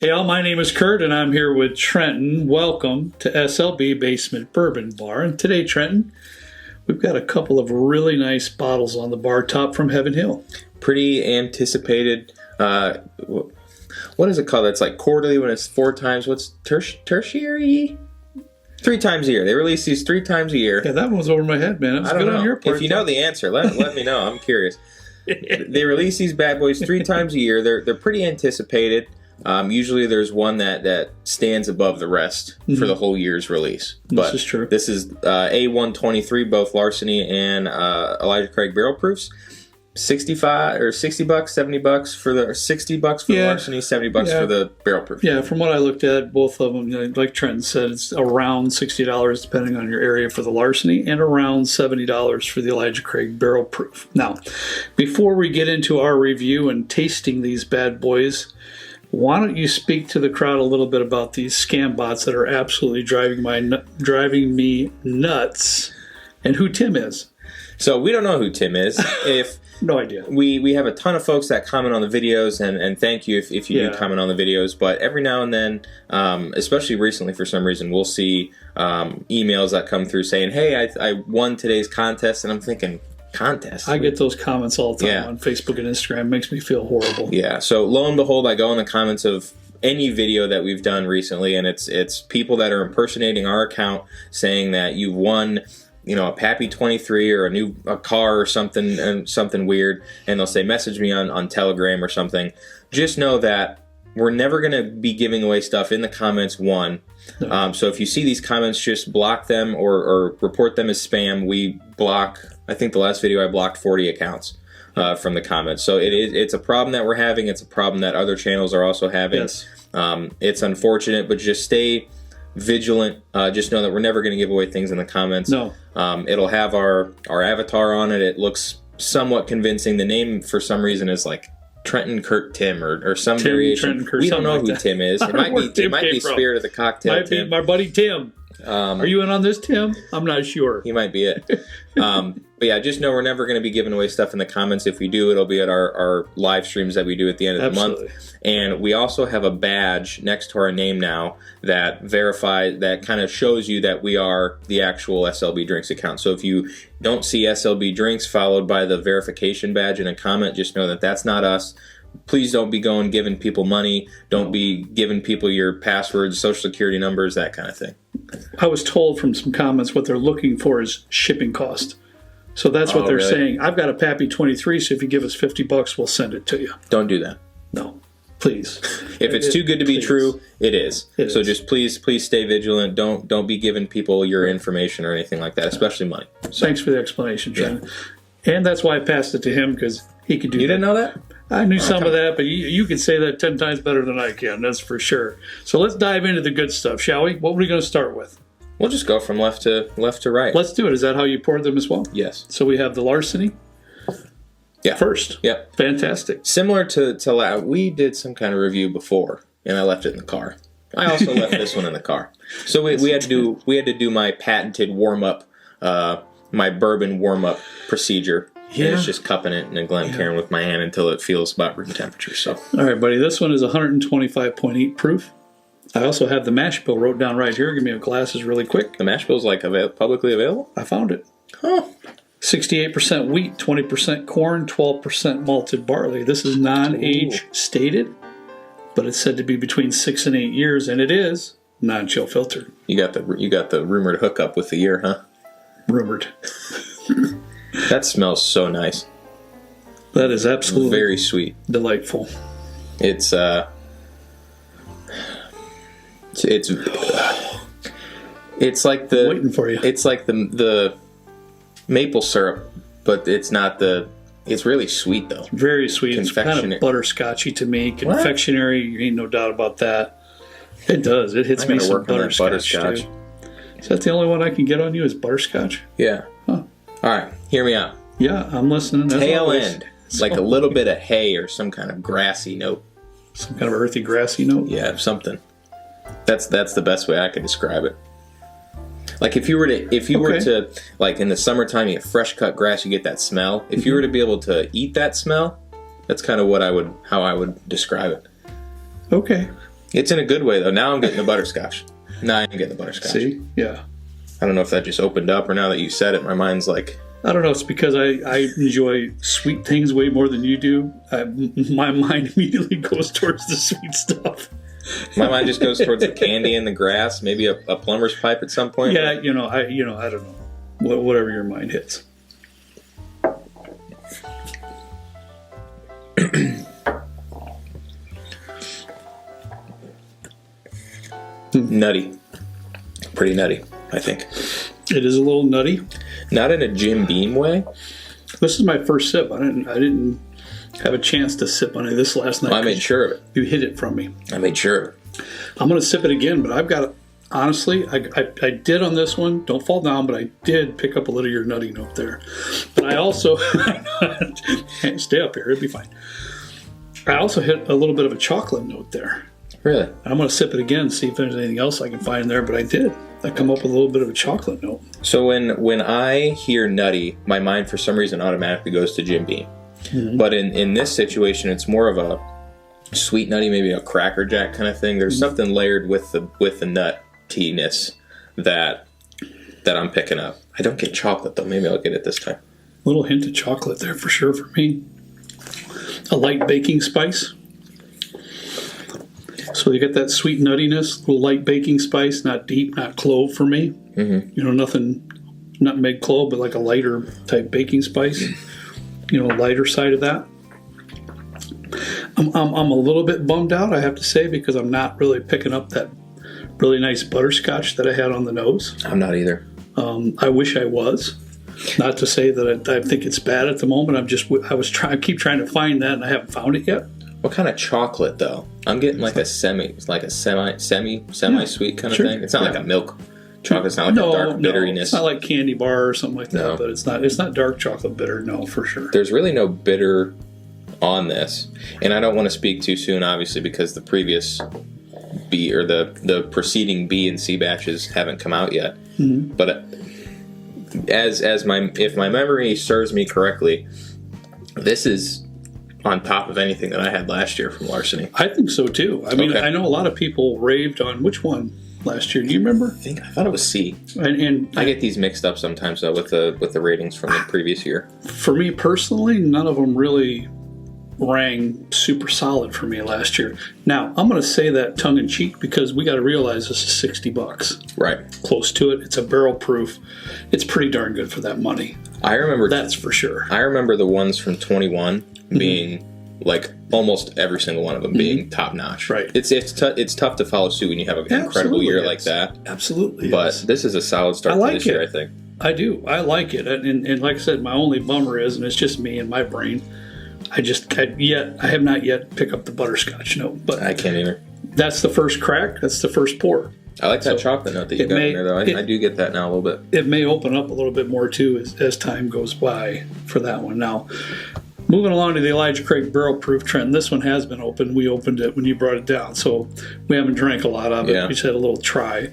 Hey all, my name is Kurt and I'm here with Trenton. Welcome to SLB Basement Bourbon Bar. And today, Trenton, we've got a couple of really nice bottles on the bar top from Heaven Hill. Pretty anticipated, what is it called? That's like quarterly when it's 4 times. What's tertiary? 3 times a year. They release these 3 times a year. Yeah, that one was over my head, man. It was I don't good know. on your part. If you know the answer, let me know. I'm curious. They release these bad boys 3 times a year. They're pretty anticipated. Usually there's one that stands above the rest for the whole year's release. This is true. This is A123, both Larceny and Elijah Craig barrel proofs. $65 or $60, $70 for the $60 for the Larceny, $70 for the barrel proof. Yeah, from what I looked at, both of them, like Trenton said, it's around $60 depending on your area for the Larceny, and around $70 for the Elijah Craig barrel proof. Now, before we get into our review and tasting these bad boys, why don't you speak to the crowd a little bit about these scam bots that are absolutely driving me nuts, and who Tim is? So we don't know who Tim is. No idea. We have a ton of folks that comment on the videos, and thank you if you do comment on the videos. But every now and then, especially recently for some reason, we'll see emails that come through saying, "Hey, I won today's contest," and I'm thinking, contest? I get those comments all the time on Facebook and Instagram. It makes me feel horrible. Yeah. So lo and behold, I go in the comments of any video that we've done recently, and it's people that are impersonating our account saying that you've won, a Pappy 23 or a car or something weird, and they'll say message me on Telegram or something. Just know that we're never going to be giving away stuff in the comments. No. So if you see these comments, just block them or report them as spam. We block. I think the last video I blocked 40 accounts from the comments. So it's a problem that we're having. It's a problem that other channels are also having. Yes. It's unfortunate, but just stay vigilant. Just know that we're never going to give away things in the comments. No. It'll have our avatar on it. It looks somewhat convincing. The name for some reason is like Trenton Kurt Tim or some variation. Trenton, Kurt, we don't know like who Tim is. It might be Spirit of the Cocktail. Might be my buddy Tim. Are you in on this, Tim? I'm not sure. He might be it. But yeah, just know we're never going to be giving away stuff in the comments. If we do, it'll be at our live streams that we do at the end of the month. And we also have a badge next to our name now that that kind of shows you that we are the actual SLB Drinks account. So if you don't see SLB Drinks followed by the verification badge in a comment, just know that that's not us. Please don't be giving people money. Don't be giving people your passwords, social security numbers, that kind of thing. I was told from some comments what they're looking for is shipping cost. So that's what they're saying. I've got a Pappy 23, so if you give us $50, we'll send it to you. Don't do that. No, please. If it's too good to be true, it is. So just please stay vigilant. Don't be giving people your information or anything like that, especially money. So. Thanks for the explanation, Jen. Yeah. And that's why I passed it to him, because he could do that. You didn't know that? I knew some of that, but you can say that 10 times better than I can, that's for sure. So let's dive into the good stuff, shall we? What are we going to start with? We'll just go from left to right. Let's do it. Is that how you poured them as well? Yes. So we have the Larceny first. Yep. Fantastic. Similar to we did some kind of review before, and I left it in the car. I also left this one in the car. So we had to do my patented warm-up, my bourbon warm-up procedure. Yeah. And it's just cupping it in a Glencairn with my hand until it feels about room temperature. So, all right, buddy. This one is 125.8 proof. I also have the mash bill wrote down right here. Give me a glasses really quick. The mash bill's like publicly available? I found it. Huh. 68% wheat, 20% corn, 12% malted barley. This is non-age stated, but it's said to be between 6 and 8 years, and it is non-chill filtered. You got the rumored hookup with the year, huh? Rumored. That smells so nice. That is absolutely very sweet, delightful. It's like the I'm waiting for you. It's like the maple syrup, but it's not it's really sweet though. Very sweet. It's kind of butterscotchy to me. Confectionery, ain't no doubt about that. It does. It hits me some butterscotch too. Is that the only one I can get on you is butterscotch? Yeah. Huh. All right, hear me out. Yeah, I'm listening. Tail end, like a little bit of hay or some kind of grassy note. Some kind of earthy, grassy note? Yeah, something. That's the best way I can describe it. Like if you were to like in the summertime, you get fresh cut grass, you get that smell. If you were to be able to eat that smell, that's kind of how I would describe it. Okay. It's in a good way, though. Now I'm getting the butterscotch. Now I am getting the butterscotch. See? Yeah. I don't know if that just opened up, or now that you said it, my mind's like... I don't know. It's because I enjoy sweet things way more than you do. My mind immediately goes towards the sweet stuff. My mind just goes towards the candy and the grass, maybe a plumber's pipe at some point. Yeah, I don't know. Whatever your mind hits. Nutty. Pretty nutty, I think. It is a little nutty. Not in a Jim Beam way. This is my first sip. I didn't have a chance to sip on it this last night. Well, I made sure of it. You hid it from me. I made sure of it. I'm going to sip it again, but I've got, honestly, I did on this one. Don't fall down, but I did pick up a little of your nutty note there. But I also, stay up here, it'll be fine. I also hit a little bit of a chocolate note there. Really? I'm going to sip it again and see if there's anything else I can find there, but I did. I come up with a little bit of a chocolate note. So when I hear nutty, my mind for some reason automatically goes to Jim Beam. Mm-hmm. But in this situation, it's more of a sweet nutty, maybe a Cracker Jack kind of thing. There's something layered with the nuttiness that I'm picking up. I don't get chocolate though. Maybe I'll get it this time. A little hint of chocolate there for sure for me. A light baking spice. So you get that sweet nuttiness, a little light baking spice, not deep, not clove for me. Mm-hmm. Nothing, nutmeg clove, but like a lighter type baking spice. Lighter side of that. I'm a little bit bummed out, I have to say, because I'm not really picking up that really nice butterscotch that I had on the nose. I'm not either. I wish I was. Not to say that I think it's bad at the moment. I keep trying to find that, and I haven't found it yet. What kind of chocolate though? I'm getting like a semi sweet kind of thing. It's not like a milk chocolate. It's not like a dark bitteriness. It's not like candy bar or something like that. But it's not dark chocolate bitter. No, for sure. There's really no bitter on this, and I don't want to speak too soon, obviously, because the previous B or the preceding B and C batches haven't come out yet. Mm-hmm. But if my memory serves me correctly, this is on top of anything that I had last year from Larceny. I think so too. I mean, I know a lot of people raved on which one last year. Do you remember? I thought it was C. And I get these mixed up sometimes though with the ratings from the previous year. For me personally, none of them really rang super solid for me last year. Now, I'm going to say that tongue in cheek because we got to realize this is $60. Right. Close to it. It's a barrel proof. It's pretty darn good for that money. I remember that's for sure. I remember the ones from 21 being like almost every single one of them being top notch. Right. It's tough to follow suit when you have an incredible year like that. Absolutely. But this is a solid start to this year, I think. I do. I like it. And like I said, my only bummer is, and it's just me and my brain, I have not yet picked up the butterscotch note. But I can't either. That's the first crack. That's the first pour. I like that chocolate note that you got in there, though. I do get that now a little bit. It may open up a little bit more, too, as time goes by for that one. Now, moving along to the Elijah Craig Barrel Proof trend. This one has been opened. We opened it when you brought it down, so we haven't drank a lot of it. Yeah. We just had a little try.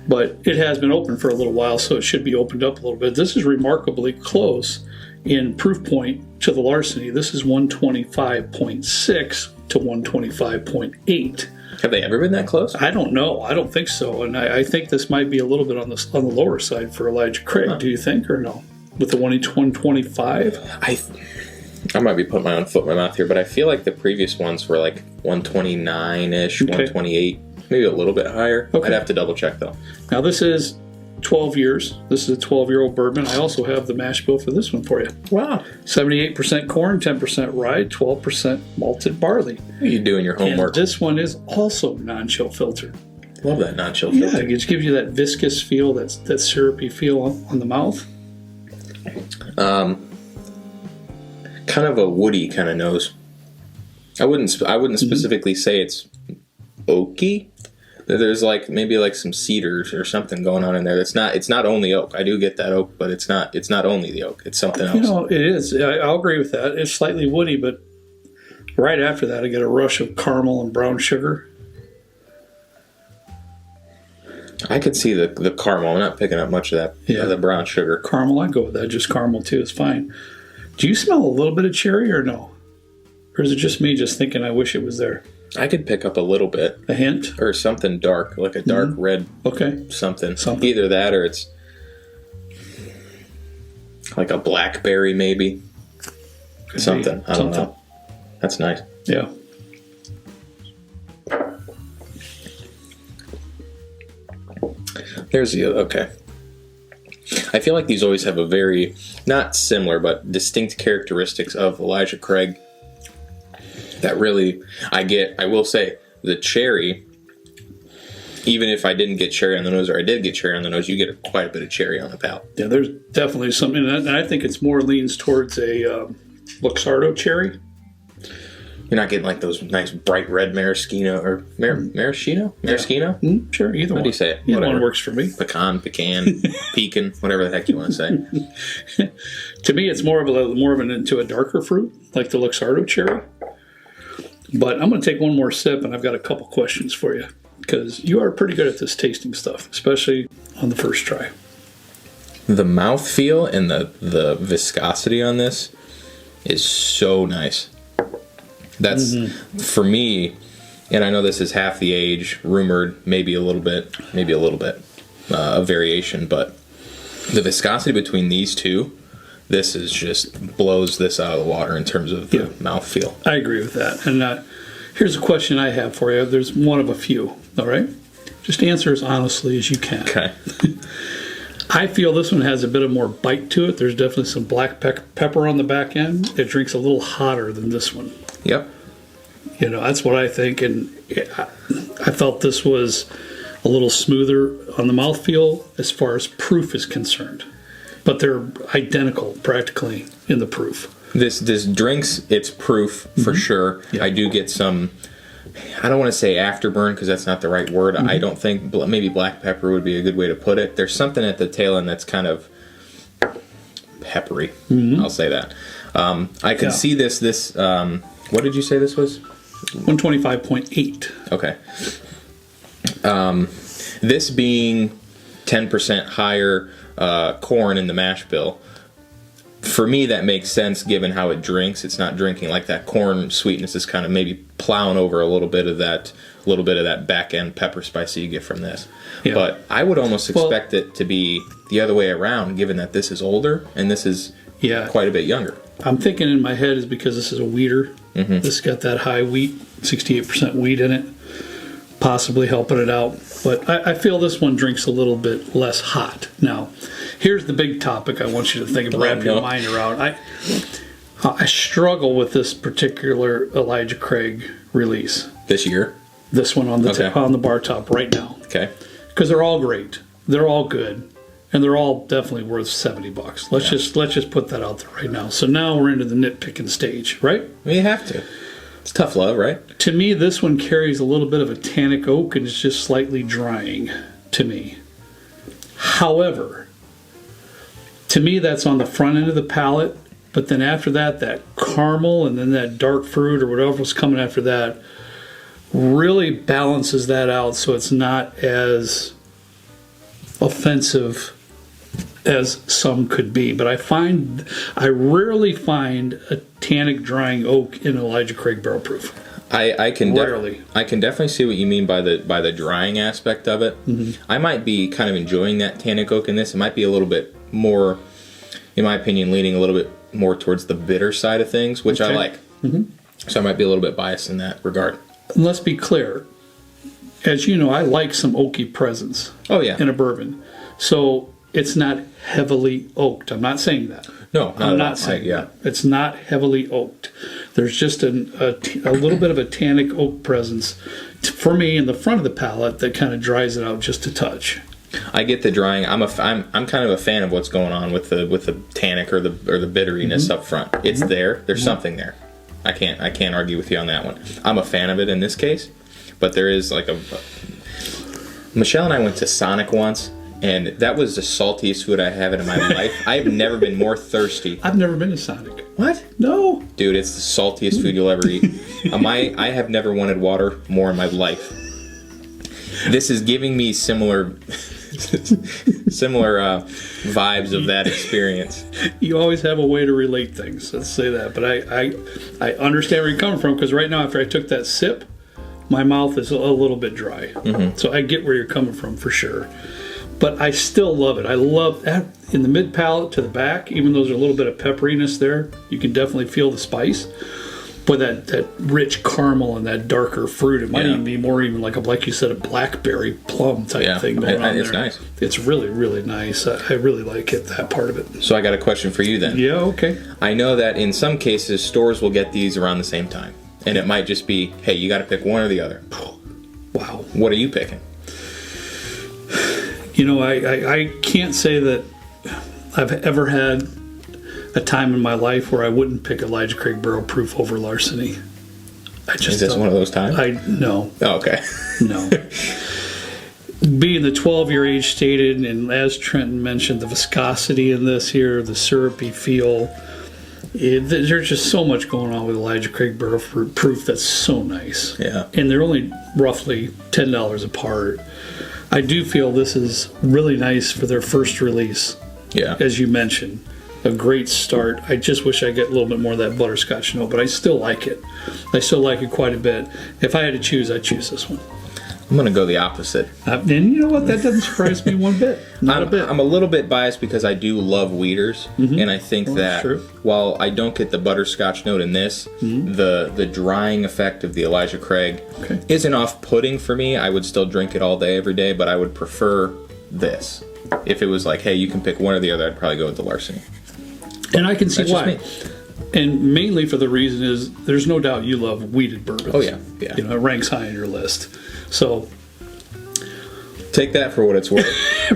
But it has been open for a little while, so it should be opened up a little bit. This is remarkably close in proof point to the Larceny. This is 125.6 to 125.8. Have they ever been that close? I don't know. I don't think so. And I think this might be a little bit on the lower side for Elijah Craig. Huh. Do you think, or no? With the 125? I might be putting my own foot in my mouth here, but I feel like the previous ones were like 129-ish, 128, maybe a little bit higher. Okay. I'd have to double check, though. Now, this is 12 years. This is a 12-year-old bourbon. I also have the mash bill for this one for you. Wow. 78% corn, 10% rye, 12% malted barley. You're doing your homework. And this one is also non-chill filtered. Love that non-chill filter. Yeah, it just gives you that viscous feel, that syrupy feel on the mouth. Kind of a woody kind of nose. I wouldn't specifically say it's oaky. There's like maybe like some cedars or something going on in there. It's not only oak. I do get that oak, but it's not only the oak. It's something else. It is. I'll agree with that. It's slightly woody, but right after that I get a rush of caramel and brown sugar. I could see the caramel. I'm not picking up much of that. Yeah, the brown sugar. Caramel, I'd go with that. Just caramel too is fine. Do you smell a little bit of cherry or no? Or is it just me just thinking I wish it was there? I could pick up a little bit. A hint? Or something dark, like a dark red something. Either that or it's like a blackberry maybe. Something. I don't know. That's nice. Yeah. There's the other. Okay. I feel like these always have a very, not similar, but distinct characteristics of Elijah Craig that really, I will say, the cherry, even if I didn't get cherry on the nose or I did get cherry on the nose, you get quite a bit of cherry on the palate. Yeah, there's definitely something, and I think it's more leans towards a Luxardo cherry. You're not getting like those nice bright red maraschino or maraschino? Maraschino? Yeah. Sure, either one. How do you say it? Either one works for me. Pecan, pecan, whatever the heck you want to say. To me, it's more of an into a darker fruit, like the Luxardo cherry. But I'm going to take one more sip, and I've got a couple questions for you, because you are pretty good at this tasting stuff, especially on the first try. The mouthfeel and the viscosity on this is so nice. That's, for me, and I know this is half the age, rumored, maybe a little bit of variation, but the viscosity between these two, this is just blows this out of the water in terms of the mouthfeel. I agree with that. And here's a question I have for you. There's one of a few, all right? Just answer as honestly as you can. Okay. I feel this one has a bit of more bite to it. There's definitely some black pepper on the back end. It drinks a little hotter than this one. Yep. You know, that's what I think. And I felt this was a little smoother on the mouthfeel as far as proof is concerned. But they're identical practically in the proof. This drinks its proof for sure. Yeah. I do get some, I don't want to say afterburn because that's not the right word. I don't think, maybe black pepper would be a good way to put it. There's something at the tail end that's kind of peppery. I'll say that. I can see this, what did you say this was? 125.8. Okay. This being 10% higher corn in the mash bill, for me that makes sense given how it drinks. It's not drinking like that corn sweetness is kind of maybe plowing over a little bit of that back end pepper spice you get from this. Yeah. But I would almost expect it to be the other way around, given that this is older and this is quite a bit younger. I'm thinking in my head is because this is a wheater. This has got that high wheat, 68% wheat in it, possibly helping it out. But I feel this one drinks a little bit less hot. Now, here's the big topic I want you to think and wrap your mind around. I struggle with this particular Elijah Craig release. This year? This one on the on the bar top right now. Okay. Because they're all great. They're all good. And they're all definitely worth $70. Let's just put that out there right now. So now we're into the nitpicking stage, right? Well, you have to. It's tough love, right? To me, this one carries a little bit of a tannic oak and it's just slightly drying to me. However, to me that's on the front end of the palate, but then after that caramel and then that dark fruit or whatever was coming after that really balances that out so it's not as offensive as some could be. But I rarely find a tannic drying oak in Elijah Craig barrel proof. I can definitely see what you mean by the drying aspect of it. I might be kind of enjoying that tannic oak in this. It might be a little bit more, in my opinion, leaning a little bit more towards the bitter side of things, which I like. So I might be a little bit biased in that regard. And let's be clear. As you know, I like some oaky presence in a bourbon. So it's not heavily oaked. I'm not saying that. No, I'm not saying that. It's not heavily oaked. There's just a little bit of a tannic oak presence for me in the front of the palate that kind of dries it out just a touch. I get the drying. I'm kind of a fan of what's going on with the tannic or the bitteriness up front. It's there. There's something there. I can't argue with you on that one. I'm a fan of it in this case, but there is like Michelle and I went to Sonic once. And that was the saltiest food I have in my life. I've never been more thirsty. I've never been to Sonic. What? No. Dude, it's the saltiest food you'll ever eat. I have never wanted water more in my life. This is giving me similar vibes of that experience. You always have a way to relate things. Let's say that. But I understand where you're coming from, because right now after I took that sip, my mouth is a little bit dry. So I get where you're coming from for sure. But I still love it. I love that in the mid palate to the back, even though there's a little bit of pepperiness there, you can definitely feel the spice. But that rich caramel and that darker fruit, it might even be more even like you said, a blackberry plum type thing going on it's there. Nice. It's really, really nice. I really like it, that part of it. So I got a question for you then. Yeah, okay. I know that in some cases, stores will get these around the same time. And it might just be, hey, you got to pick one or the other. Wow. What are you picking? You know, I can't say that I've ever had a time in my life where I wouldn't pick Elijah Craig Barrel Proof over Larceny. Is this one of those times? No. Oh, okay. No. Being the 12-year age stated, and as Trenton mentioned, the viscosity in this here, the syrupy feel, there's just so much going on with Elijah Craig Barrel Proof that's so nice. Yeah. And they're only roughly $10 apart. I do feel this is really nice for their first release. Yeah. As you mentioned. A great start. I just wish I get a little bit more of that butterscotch note, but I still like it. I still like it quite a bit. If I had to choose, I'd choose this one. I'm going to go the opposite. And you know what? That doesn't surprise me one bit. Not a bit. I'm a little bit biased because I do love Weeders, and I think that while I don't get the butterscotch note in this, the drying effect of the Elijah Craig isn't off-putting for me. I would still drink it all day, every day, but I would prefer this. If it was like, hey, you can pick one or the other, I'd probably go with the Larceny. And I can see why. And mainly for the reason is there's no doubt you love weeded bourbons. Oh, yeah. You know, it ranks high on your list. So take that for what it's worth.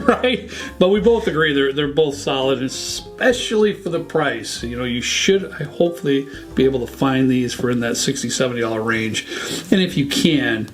Right? But we both agree they're both solid, especially for the price. You know, you should hopefully be able to find these for in that $60, $70 range. And if you can,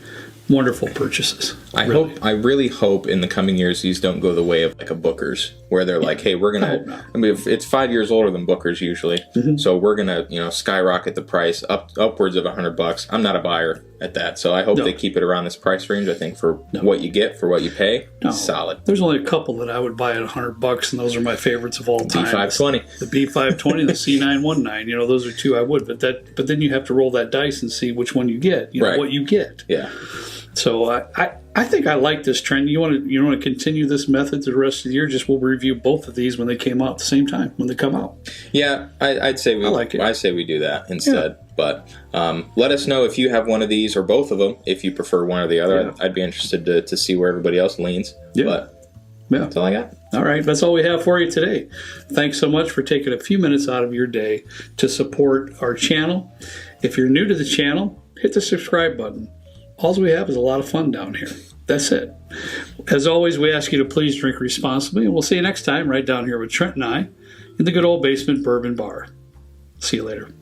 wonderful purchases. I really hope in the coming years these don't go the way of like a Booker's, where they're like, hey, we're gonna. I mean, if it's 5 years older than Booker's usually, so we're gonna skyrocket the price upwards of $100. I'm not a buyer at that, so I hope they keep it around this price range. I think for what you get for what you pay, solid. There's only a couple that I would buy at $100, and those are my favorites of all time. B520, the B520, the C919. You know, those are two I would. But then you have to roll that dice and see which one you get. You know what you get. Yeah. So I think I like this trend. You want to continue this method through the rest of the year? Just we'll review both of these when they came out at the same time when they come out. Yeah, I'd say I like it. I say we do that instead. Yeah. But let us know if you have one of these or both of them. If you prefer one or the other, I'd be interested to see where everybody else leans. Yeah. But that's all I got. All right, that's all we have for you today. Thanks so much for taking a few minutes out of your day to support our channel. If you're new to the channel, hit the subscribe button. All we have is a lot of fun down here. That's it. As always, we ask you to please drink responsibly, and we'll see you next time right down here with Trent and I in the good old basement bourbon bar. See you later.